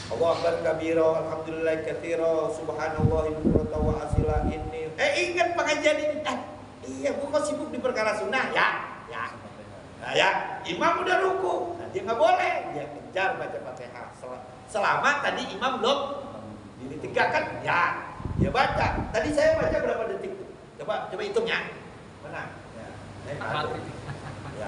Allahu Akbar kabira walhamdulillah katsira subhanallahi bukratan wa asila inni. Ingat pengajian ini. Iya, gua kok sibuk di perkara sunnah ya. Nah ya, imam udah ruku, nah, dia nggak boleh, dia kejar baca Fatihah. Selama tadi imam belum ditegakkan, ya dia baca. Tadi saya baca berapa detik? Coba hitungnya. Mana? Ya,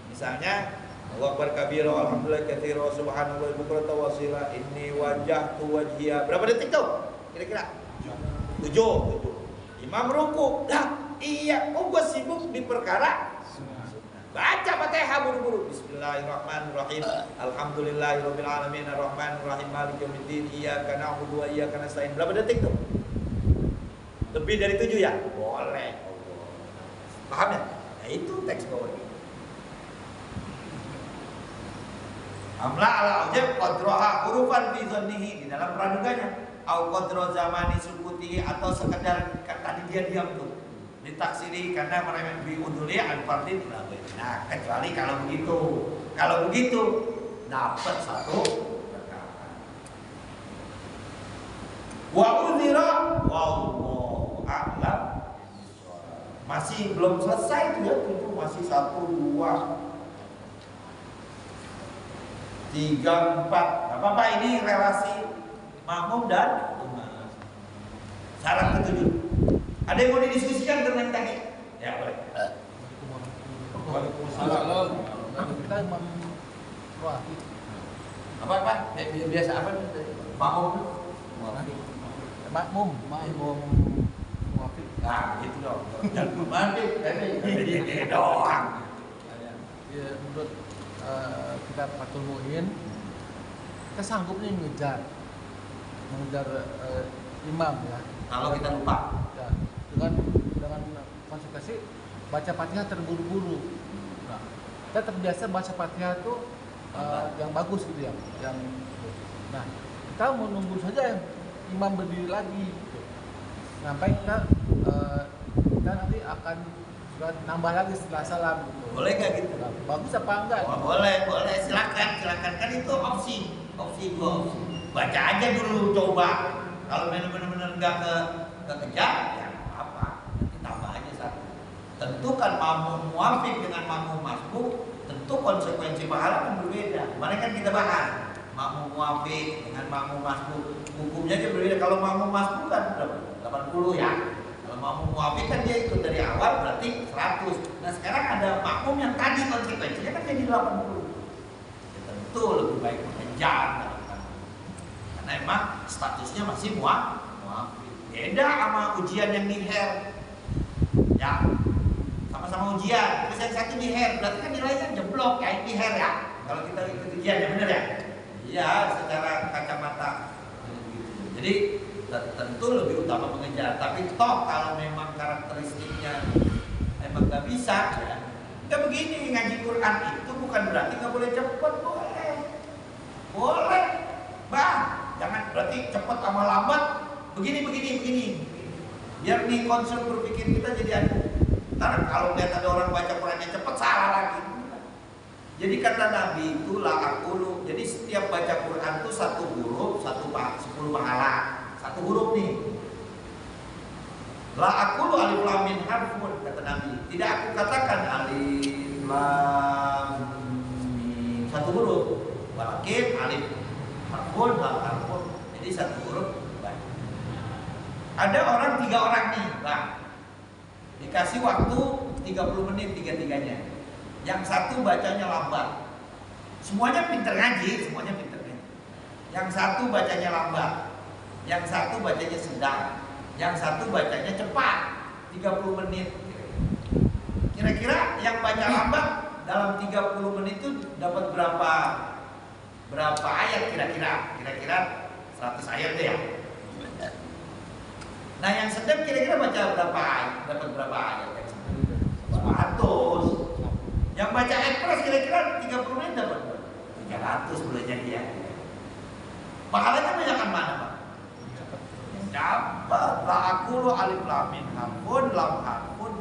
misalnya Allahu Akbar kabira alhamdulillah katsira subhanallah bukratan wa asila inni wajjahtu wajhiya. Berapa detik tuh? Kira-kira 7. Imam ruku. Iya, gua sibuk di perkara baca Fatihah buru-buru. Bismillahirrahmanirrahim. Alhamdulillahirabbil alamin arrahmanirrahim maliki yaumiddin iyyaka na'budu wa iyyaka nasta'in. Berapa detik tuh? Lebih dari 7 ya? Boleh. Paham ya? Nah, itu teks bawahnya. Amla ala ujab qadraha hurufan fi dhannihi, di dalam praduganya. Au qadra zamani sukutihi, atau sekedar tadi dia diam tuh. Ditaksiri karena mereka biuduli al-fardin. Nah, kecuali kalau begitu dapat satu rakaat. Wa udhira wallahu a'lam. Masih belum selesai tuh ya, itu masih 1 2 3 4. Apa ini relasi makmum dan imam. Syarat ke-7. Ada yang mau didiskusikan tentang tadi? Ya boleh. Waalaikumsalam. Kita imam wahid. Apa? Biasa apa? Makmum. Makmum wahid. Nah, gitu dong. Jangan membanding. Ini doang. Ya, menurut kita Fathul Mu'in, kita sanggup nih mengejar imam ya. Kalau kita lupa. Ya, dengan konsekuensi baca Fatihah terburu-buru. Nah, kita terbiasa baca Fatihah itu yang bagus gitu ya, nah kita menunggu saja imam berdiri lagi gitu. Sampai kita nanti akan nambah lagi setelah salam gitu. Boleh nggak gitu? Nah, bagus apa enggak? Oh, boleh, silakan kan itu opsi gua. Baca aja dulu, coba. Kalau benar-benar nggak kekejar, ya apa? Nanti tambah aja satu. Tentu kan makmum muafik dengan makmum masbuk, tentu konsekuensi pahala kan berbeda. Kemarin kan kita bahas makmum muafiq dengan makmum masbuk hukumnya dia berbeda. Kalau makmum masbuk kan berapa? 80 ya. Kalau makmum muafiq kan dia ikut dari awal berarti 100. Nah sekarang ada makmum yang tadi konsekuensinya kan jadi 80. Ya, tentu lebih baik mengejar karena emang statusnya masih muafiq. Beda sama ujian yang niher. Ya, sama-sama ujian. Terus yang satu niher, berarti kan nilainya jeblok ya, niher ya. Kalau kita ikut ujian ya benar ya. Iya, secara kacamata. Jadi tentu lebih utama mengejar. Tapi toh kalau memang karakteristiknya emang nggak bisa ya. Kita begini ngaji Quran itu bukan berarti nggak boleh cepat, boleh. Boleh, bang. Jangan berarti cepat sama lambat. Begini. Biar nih konsep berpikir kita jadi anu. Ntar kalau lihat ada orang baca Qurannya cepat salah lagi. Jadi kata Nabi itu la aqulu. Jadi setiap baca Quran itu satu huruf, 10 pahala. Satu huruf nih. La aqulu alif lam mim harfun kata Nabi. Tidak aku katakan alif lam mim satu huruf. Walakin alif harfun lam harfun. Jadi satu huruf. Ada orang 3 orang nih, Bang. Dikasih waktu 30 menit tiga-tiganya. Yang satu bacanya lambat. Semuanya pinter ngaji. Yang satu bacanya lambat. Yang satu bacanya sedang. Yang satu bacanya cepat. 30 menit. Kira-kira yang baca lambat dalam 30 menit itu dapat berapa ayat kira-kira? Kira-kira 100 ayat deh ya. Nah yang sedang kira-kira baca berapa ayat? Dapat berapa ayat? 100. Yang baca ekspres kira-kira 30 menit dapat 300 boleh jadi ya. Pahalanya banyakan mana Pak? Dapat la aqulu alif lam mim harfun lam harfun.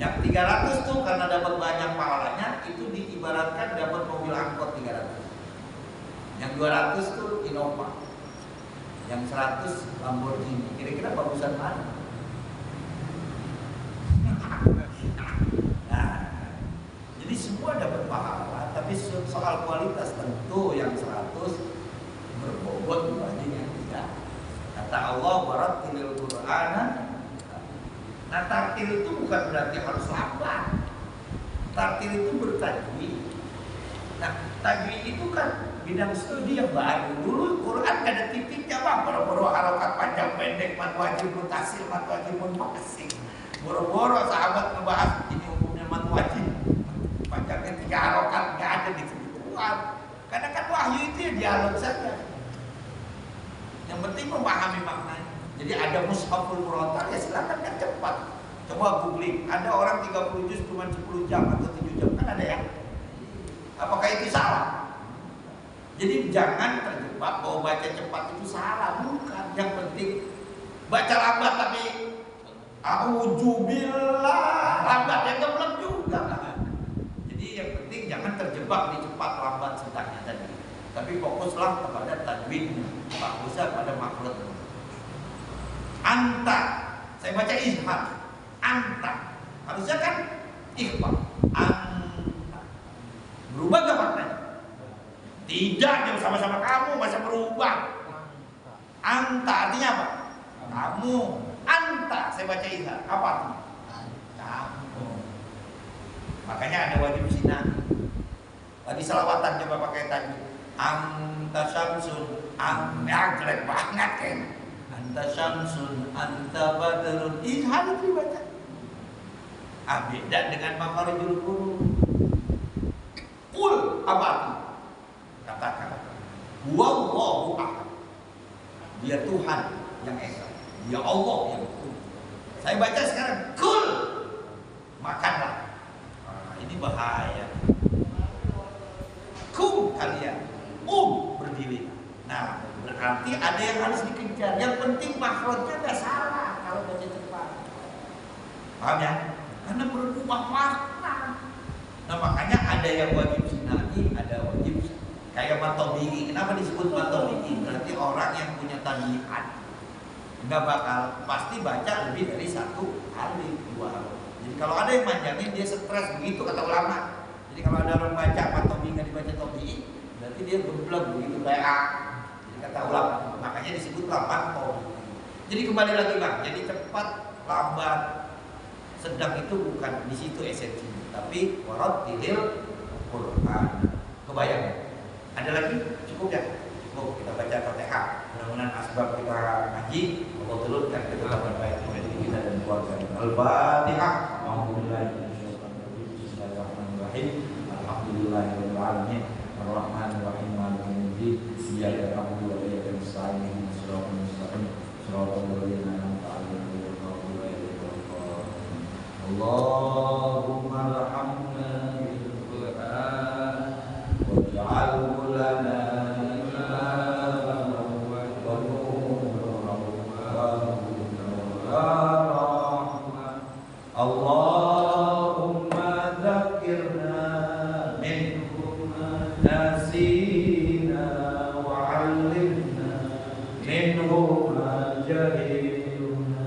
Yang 300 tuh karena dapat banyak pahalanya itu diibaratkan dapat mobil angkot 300. Yang 200 tuh Innova. Yang 100 Lamborghini. Kira-kira bagusan mana? Nah, jadi semua dapat pahala, tapi soal kualitas tentu yang 100 berbobot dibanding yang tidak. Kata Allah warattilil Qur'ana. Nah, tartil itu bukan berarti harus lambat. Tartil itu bertajwid. Nah, tajwid itu kan bidang studi yang baru. Dulu Quran gak ada titiknya Bang. Boro-boro harokat panjang pendek, mad wajib mutasil, mad wajib munfasil. Boro-boro sahabat ngebahas ini hukumnya mad wajib. Panjangnya 3 harokat gak ada di Quran. Karena kan wahyu itu ya dialog saja. Yang penting memahami maknanya. Jadi ada mushaful murattal ya silakan kan cepat. Coba googling, ada orang 30 juz cuma 10 jam atau 7 jam kan ada ya? Apakah itu salah? Jadi jangan terjebak bahwa baca cepat itu salah, bukan. Yang penting baca lambat tapi auzubillah lambat yang geblek juga. Jadi yang penting jangan terjebak di cepat lambat sedangnya tadi. Tapi fokuslah kepada tajwidnya, fokuslah pada makhraj. Anta, saya baca izhar. Anta, harusnya kan ikhfa. Anta, berubah gak maknanya? Tidak, yang sama-sama kamu masa berubah. Anta artinya apa? Kamu. Anta, saya baca izhar. Apa artinya? Kamu. Makanya ada wajib sinah. Lagi salawatan coba pakai tajwid. Anta syamsun, jelek banget kan. Anta syamsun, anta badrun. Izhar itu dibaca. Beda dengan makharijul huruf. Qul apa artinya? Katakan Wallahu ahad. Dia Tuhan yang esa. Dia Allah yang Tuhan. Saya baca sekarang Kul, makanlah. Ini bahaya. Kum kalian berdiri. Nah berarti ada yang harus dikejar. Yang penting makhrajnya gak salah kalau baca cepat. Paham ya? Karena berubah makna. Nah makanya ada yang wajib sinai, ada wajib kayak matobiki. Kenapa disebut matobiki? Berarti orang yang punya tabiat nggak bakal pasti baca lebih dari 1 alif 2 alif. Jadi kalau ada yang manjangin dia stres begitu kata ulama. Jadi kalau ada orang baca matobiki nggak dibaca tobi, Nanti dia gembleng begitu kayak A. Jadi kata ulama, makanya disebut lambat atau. Jadi kembali lagi Bang, jadi cepat, lambat, sedang itu bukan di situ esensinya, tapi warattilil Quran. Kebayang? Ada lagi? Cukup ya? Cukup, kita baca Fatihah. Mudah-mudahan asbab kita ngaji, Allah turunkan ketetapan baik bagi kita dan keluarga. Al-Fatihah. Bismillahirrahmanirrahim. Alhamdulillahirabbil alamin. Ar-Rahmanir-Rahim. Maliki yaumiddin. Iyyaka na'budu wa iyyaka nasta'in. Ihdinas siratal mustaqim. Siratal ladzina an'amta 'alaihim ghairil maghdubi 'alaihim waladdallin. Allahumma arhamna bil Qur'an waj'alhu lana imaman wa nuran wa rahmah. Allahumma dzakkirna minhu ma nasina wa 'allimna minhu ma jahilna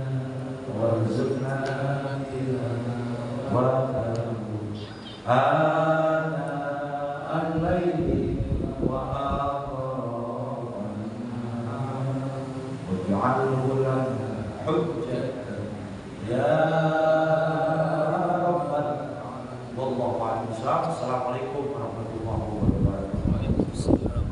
warzuqna ana al-laili wa waj'alhu lana hujjatan ya rabbal wallahu a'lam. Assalamualaikum warahmatullahi wabarakatuh.